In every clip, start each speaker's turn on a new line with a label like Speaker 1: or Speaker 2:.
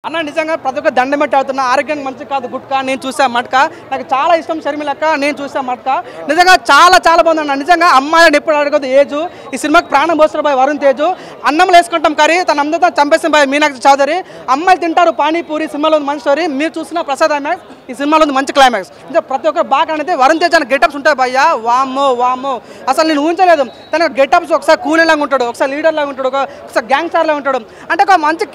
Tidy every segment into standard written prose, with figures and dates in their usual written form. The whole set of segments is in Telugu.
Speaker 1: అన్న నిజంగా ప్రతి ఒక్క దండం పెట్టి అవుతున్నా ఆరోగ్యానికి మంచి కాదు గుట్కా నేను చూసా మట్క నాకు చాలా ఇష్టం షర్మిలక్క నేను చూసా మట్క నిజంగా చాలా బాగుంది అన్న నిజంగా అమ్మాయిని ఎప్పుడు అడగదు ఏజు ఈ సినిమాకి ప్రాణం పోస్తారు బాయ్ వరుణ్ తేజు అన్నం వేసుకుంటాం కర్రీ తన అందరితో చంపేస్తాం బాయ్ మీనాక్షి చౌదరి అమ్మాయిలు తింటారు పానీపూరి సినిమాలో మంచి స్టోరీ మీరు చూసిన ప్రసాద్ ఐమాక్స్ ఈ సినిమాలో మంచి క్లైమాక్స్ ఇంకా ప్రతి ఒక్కరు బాగా అనేది వరుణ్ తేజ్ అనే గెటప్స్ ఉంటాయి భయ్యా వామ్మో అసలు నేను ఊహించలేదు తన గెటప్స్ ఒకసారి కూలీ లాగా ఉంటాడు ఒకసారి లీడర్ లాగా ఉంటాడు ఒకసారి గ్యాంగ్ స్టార్ లాగా ఉంటాడు అంటే ఒక మంచి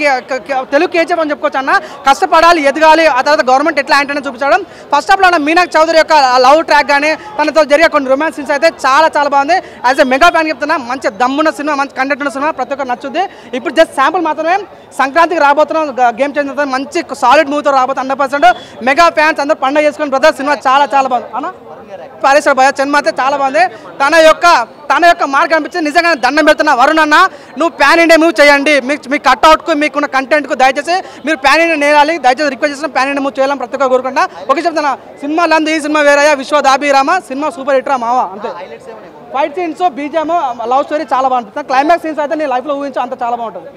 Speaker 1: తెలుగు కేజీఎఫ్ అని చెప్పుకోవచ్చు అన్న కష్టపడాలి ఎదగాలి ఆ తర్వాత గవర్నమెంట్ ఎట్లా అంటే చూపించడం first of all Meenakshi Chaudhary యొక్క లవ్ ట్రాక్ కానీ తనతో జరిగే కొన్ని రొమాన్స్ సీన్స్ అయితే చాలా బాగుంది యాజ్ ఎ మెగా ఫ్యాన్ చెప్తున్నా మంచి దమ్మున్న సినిమా మంచి కంటెంట్ ఉన్న సినిమా ప్రతి ఒక్కరు నచ్చుద్ది ఇప్పుడు జస్ట్ శాంపుల్ మాత్రమే సంక్రాంతికి రాబోతున్నాం గేమ్ చేంజర్ మంచి సాలిడ్ మూవీతో రాబోతుంది 100% మెగా ఫ్యాన్స్ అందరూ పండుగ చేసుకుని బ్రదర్ సినిమా చాలా బాగుంది అన్న పారేశ్వర భయ సినిమా అయితే చాలా బాగుంది తన యొక్క మార్క్ అనిపించింది నిజంగా దండం పెడుతున్నా వరుణ్ అన్న నువ్వు ప్యాన్ ఇండియా మూవ్ చేయండి మీ కట్అవుట్కు మీకున్న కంటెంట్కు దయచేసి మీరు ప్యాన్ ఇండియా నేరాలి దయచేసి రిక్వెస్ట్ చేసిన ప్యాన్ ఇండియా మూవ్ చేయాలని ప్రతి ఒక్కరు కోరుకుంటా ఓకే చెప్తున్నా సినిమా లందు ఈ సినిమా వేరయ్యా విశ్వదాభిరామ సినిమా సూపర్ హిట్ రా మావా అంతే fight scenes BJM love story చాలా బాగుంటుంది క్లైమాక్స్ సీన్స్ అయితే నీ లైఫ్లో ఊహించు అంత చాలా బాగుంటుంది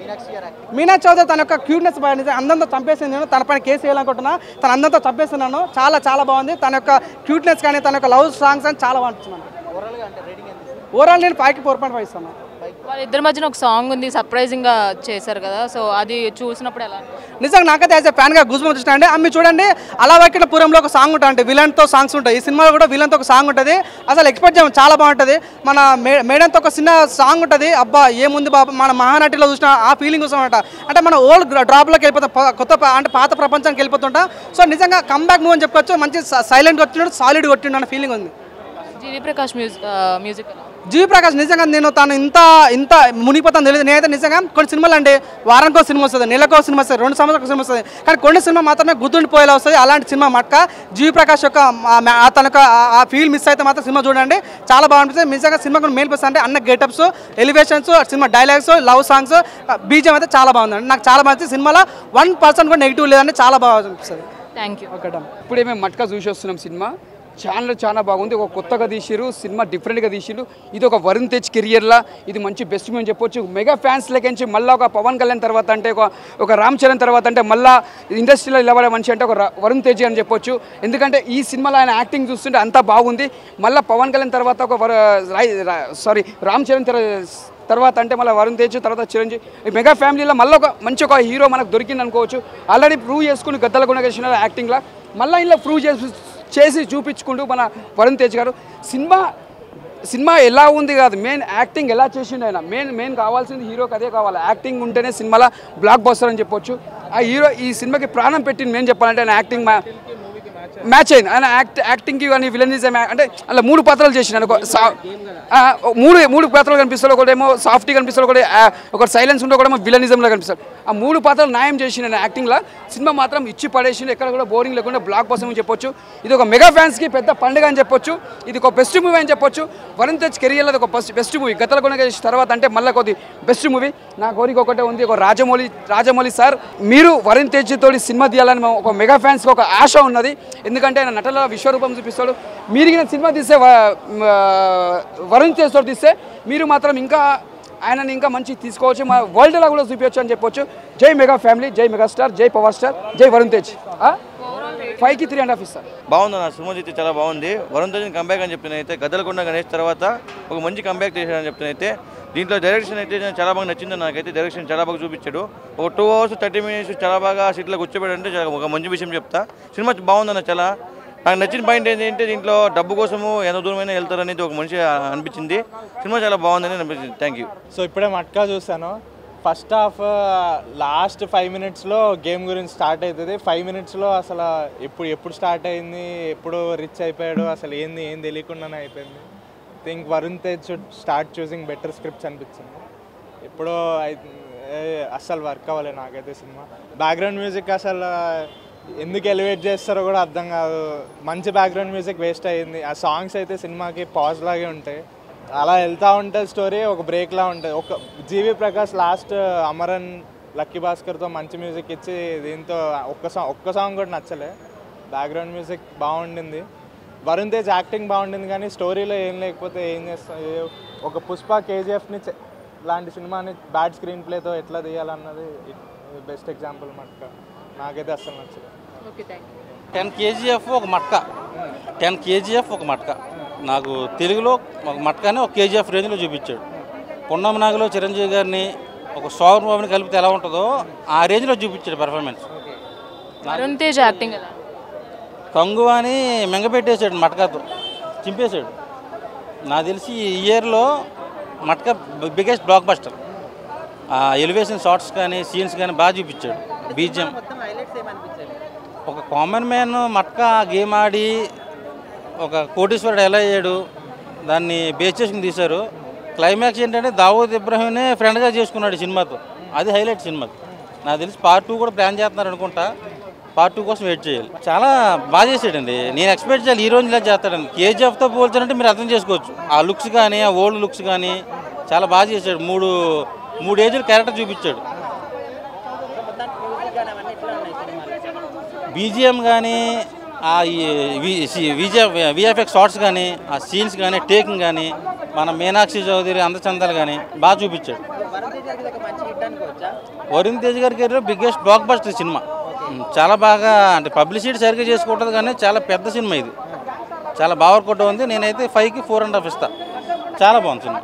Speaker 1: మీనాక్షి చౌదరి తన యొక్క క్యూట్నెస్ అందరితో చంపేసింది నేను తన పైన కేసు వేయాలనుకుంటున్నా తన అందరితో చంపేస్తున్నాను చాలా బాగుంది తన యొక్క క్యూట్నెస్ కానీ తన యొక్క లవ్ సాంగ్స్ అని చాలా బాగుంటుంది ఓవరాల్ నేను 5కి 4.5 ఇస్తాను
Speaker 2: వాళ్ళిద్దరి మధ్యన ఒక సాంగ్ ఉంది సర్ప్రైజింగ్గా చేశారు కదా సో అది చూసినప్పుడు ఎలా
Speaker 1: నిజంగా నాకైతే యాజ్ ఎ ఫ్యాన్గా గుజ్బం చూసినా మీరు చూడండి అలా వైకుంఠపురంలో ఒక సాంగ్ ఉంటుంది విలన్తో సాంగ్స్ ఉంటాయి ఈ సినిమాలో కూడా విలన్తో ఒక సాంగ్ ఉంటుంది అసలు ఎక్స్పెక్ట్ చేయము చాలా బాగుంటుంది మన మేడంతో ఒక చిన్న సాంగ్ ఉంటుంది అబ్బా ఏముంది బాబా మన మహానటిలో చూసిన ఆ ఫీలింగ్ వస్తామన్నమాట అంటే మన ఓల్డ్ డ్రాప్లోకి వెళ్ళిపోతాం కొత్త అంటే పాత ప్రపంచానికి వెళ్ళిపోతుంటాం సో నిజంగా కమ్బ్యాక్ మూవ్ అని చెప్పుకోవచ్చు మంచి సైలెంట్ కొట్టినాడు సాలిడ్ కొట్టిండు అన్న ఫీలింగ్ ఉంది
Speaker 2: జీవి ప్రకాష్ మ్యూజిక్
Speaker 1: జీవి ప్రకాష్ నిజంగా నేను తను ఇంత మునిగిపోతాను తెలియదు నేనైతే నిజంగా కొన్ని సినిమాలు అంటే వారానికో సినిమా వస్తుంది నెలకో సినిమా వస్తుంది 2 సంవత్సరాలకు సినిమా వస్తుంది కానీ కొన్ని సినిమా మాత్రమే గుర్తుండిపోయేలా వస్తుంది అలాంటి సినిమా మట్క జీవి ప్రకాష్ యొక్క తనకు ఆ ఫీల్ మిస్ అయితే మాత్రం సినిమా చూడండి చాలా బాగుంటుంది నిజంగా సినిమాకు మెయిన్ ప్లస్ అంటే అన్న getups elevations cinema dialogues love songs బీజం అయితే చాలా బాగుందండి నాకు చాలా బాగుంది సినిమాలో 1% కూడా నెగిటివ్ లేదంటే చాలా బాగా అనిపిస్తుంది
Speaker 2: థ్యాంక్ యూ
Speaker 1: ఓకే
Speaker 3: ఇప్పుడే మేము మట్కా చూసి వస్తున్నాం సినిమా చాలా బాగుంది ఒక కొత్తగా తీసిరు సినిమా డిఫరెంట్గా తీసిరు ఇది ఒక వరుణ్ తేజ్ కెరియర్లా ఇది మంచి బెస్ట్ మూవీ అని చెప్పొచ్చు మెగా ఫ్యాన్స్ లెక్కించి మళ్ళీ ఒక పవన్ కళ్యాణ్ తర్వాత అంటే ఒక రామ్ చరణ్ తర్వాత అంటే మళ్ళీ ఇండస్ట్రీలో నిలబడే మనిషి అంటే ఒక వరుణ్ తేజ్ అని చెప్పొచ్చు ఎందుకంటే ఈ సినిమాలో ఆయన యాక్టింగ్ చూస్తుంటే అంతా బాగుంది మళ్ళీ పవన్ కళ్యాణ్ తర్వాత ఒక రామ్ చరణ్ తర్వాత అంటే మళ్ళీ వరుణ్ తేజ్ తర్వాత చిరంజీవి మెగా ఫ్యామిలీలో మళ్ళీ ఒక మంచి ఒక హీరో మనకు దొరికింది అనుకోవచ్చు ఆల్రెడీ ప్రూవ్ చేసుకుని గద్దల గుణగేసిన యాక్టింగ్లో మళ్ళీ ఇలా ప్రూవ్ చేసి చూపించుకుంటూ మన వరుణ్ తేజ్ గారు సినిమా ఎలా ఉంది కాదు మెయిన్ యాక్టింగ్ ఎలా చేసిండు ఆయన మెయిన్ కావాల్సింది హీరోకి అదే కావాలి యాక్టింగ్ ఉంటేనే సినిమాలో బ్లాక్ బస్టర్ అని చెప్పొచ్చు ఆ హీరో ఈ సినిమాకి ప్రాణం పెట్టింది మెయిన్ చెప్పాలంటే ఆయన యాక్టింగ్ మ్యాచ్ అయింది ఆయన యాక్టింగ్కి కానీ విలనిజం అంటే అలా 3 పాత్రలు చేసినాడు మూడు పాత్రలు కనిపిస్తాడు ఒకటేమో సాఫ్ట్గా కనిపిస్తాడు ఒక సైలెన్స్ ఉంటే ఒకటేమో విలనిజంలో కనిపిస్తాడు ఆ 3 పాత్రలు న్యాయం చేసిన యాక్టింగ్లో సినిమా మాత్రం ఇచ్చి పడేసిండు ఎక్కడ కూడా బోరింగ్ లేకుండా బ్లాక్ బస్టర్ అని చెప్పొచ్చు ఇది ఒక మెగా ఫ్యాన్స్కి పెద్ద పండుగ అని చెప్పొచ్చు ఇది ఒక బెస్ట్ మూవీ అని చెప్పొచ్చు వరుణ్ తేజ్ కెరియర్లో ఒక బెస్ట్ మూవీ గతల గుణగేష్ తర్వాత అంటే మళ్ళీ కొద్ది బెస్ట్ మూవీ నా కోరిక ఒకటే ఉంది ఒక రాజమౌళి సార్ మీరు వరుణ్ తేజ్ తోటి సినిమా తీయాలని ఒక మెగా ఫ్యాన్స్కి ఒక ఆశ ఉన్నది ఎందుకంటే ఆయన నటన విశ్వరూపం చూపిస్తాడు మీరు సినిమా తీస్తే వరుణ్ తేజ్ తోటి తీస్తే మీరు మాత్రం ఇంకా ఆయనని ఇంకా మంచి తీసుకోవచ్చు మా వరల్డ్లో కూడా చూపించవచ్చు అని చెప్పొచ్చు జై మెగా ఫ్యామిలీ జై మెగాస్టార్ జై పవర్ స్టార్ జై వరుణ్ తేజ్ 5కి 3.5 ఇస్తారు
Speaker 4: బాగుంది నా సినిమా అయితే చాలా బాగుంది వరుణ్ తేజ్ కంబ్యాక్ అని చెప్తున్నైతే గద్దలకొండ గణేష్ తర్వాత ఒక మంచి కంబ్యాక్ చేశాడని చెప్తున్నైతే దీంట్లో డైరెక్షన్ అయితే చాలా బాగా నచ్చింది నాకైతే డైరెక్షన్ చాలా బాగా చూపించాడు ఒక 2 hours 30 minutes చాలా బాగా సీట్లో కూర్చోబెట్టంటే ఒక మంచి విషయం చెప్తా సినిమా బాగుందన్న చాలా నాకు నచ్చిన పాయింట్ ఏంటంటే దీంట్లో డబ్బు కోసము ఎంత దూరమైనా వెళ్తారనేది ఒక మనిషి అనిపించింది సినిమా చాలా బాగుందని అనిపించింది థ్యాంక్ యూ
Speaker 5: సో ఇప్పుడే మట్కా చూసాను ఫస్ట్ హాఫ్ లాస్ట్ 5 minutesలో గేమ్ గురించి స్టార్ట్ అవుతుంది 5 minutesలో అసలు ఎప్పుడు స్టార్ట్ అయింది ఎప్పుడు రిచ్ అయిపోయాడు అసలు ఏం తెలియకుండానే అయిపోయింది think Varun Tej should start choosing better scripts అనిపించింది ఇప్పుడు అస్సలు వర్క్ అవ్వలేదు నాకైతే సినిమా బ్యాక్గ్రౌండ్ మ్యూజిక్ అసలు ఎందుకు ఎలివేట్ చేస్తారో కూడా అర్థం కాదు మంచి బ్యాక్గ్రౌండ్ మ్యూజిక్ వేస్ట్ అయ్యింది ఆ సాంగ్స్ అయితే సినిమాకి పాజ్ లాగే ఉంటాయి అలా వెళ్తూ ఉంటుంది స్టోరీ ఒక బ్రేక్లా ఉంటుంది ఒక జీవి ప్రకాష్ లాస్ట్ అమరన్ లక్కీ భాస్కర్తో మంచి మ్యూజిక్ ఇచ్చి దీంతో ఒక్క సాంగ్ కూడా నచ్చలే బ్యాక్గ్రౌండ్ మ్యూజిక్ బాగుండింది వరుణ్ తేజ్ యాక్టింగ్ బాగుండింది కానీ స్టోరీలో ఏం లేకపోతే ఏం చేస్తాం ఒక పుష్ప కేజీఎఫ్ని లాంటి సినిమాని బ్యాడ్ స్క్రీన్ ప్లేతో ఎట్లా తీయాలన్నది బెస్ట్ ఎగ్జాంపుల్ మటుక నాకైతే అస్సలు నచ్చలేదు.
Speaker 2: Okay, thank you.
Speaker 6: 10 కేజీఎఫ్ ఒక మట్కా, 10 కేజీఎఫ్ ఒక మట్కా. నాకు తెలుగులో ఒక మట్కాని ఒక కేజీఎఫ్ రేంజ్లో చూపించాడు. పున్నమ నాగలో చిరంజీవి గారిని ఒక సోమర్ బాబుని కలిపితే ఎలా ఉంటుందో ఆ రేంజ్లో చూపించాడు పెర్ఫార్మెన్స్.
Speaker 2: వరుణ్ తేజ్ యాక్టింగ్ కదా,
Speaker 6: కంగువాని మెంగపెట్టేశాడు, మట్కాతో చింపేశాడు. నాకు తెలిసి ఈ ఇయర్లో Matka biggest blockbuster. Elevation shots కానీ సీన్స్ కానీ బాగా చూపించాడు. బీజిఎం ఒక కామన్ మ్యాన్ మట్కా గేమ్ ఆడి ఒక కోటీశ్వరుడు ఎలా అయ్యాడు దాన్ని బేస్ చేసుకుని తీశారు. క్లైమాక్స్ ఏంటంటే దావూద్ ఇబ్రాహీంనే ఫ్రెండ్గా చేసుకున్నాడు ఈ సినిమాతో. అది హైలైట్ సినిమాకి. నాకు తెలిసి పార్ట్ 2 కూడా ప్లాన్ చేస్తున్నారు అనుకుంటా. పార్ట్ 2 కోసం వెయిట్ చేయాలి. చాలా బాగా చేసాడండి. నేను ఎక్స్పెక్ట్ చేయాలి ఈ రోజు ఇలా చేస్తాడండి. కేజీఎఫ్తో పోల్చారంటే మీరు అర్థం చేసుకోవచ్చు. ఆ లుక్స్ కానీ ఆ ఓల్డ్ లుక్స్ కానీ చాలా బాగా చేశాడు. మూడు ఏజ్ల క్యారెక్టర్ చూపించాడు. బీజిఎం కానీ ఆ విఎఫ్ఎక్స్ షార్ట్స్ కానీ ఆ సీన్స్ కానీ టేకింగ్ కానీ మన మీనాక్షి చౌదరి అందచందాలు కానీ బాగా చూపించాడు. వరుణ్ తేజ్ గారి career biggest block buster cinema. చాలా బాగా అంటే పబ్లిసిటీ సరిగ్గా చేసుకుంటుంది కానీ చాలా పెద్ద సినిమా ఇది. చాలా బాగా వర్కౌట్ ఉంది. నేనైతే 5కి 4.5 ఇస్తా. చాలా బాగుంది సినిమా.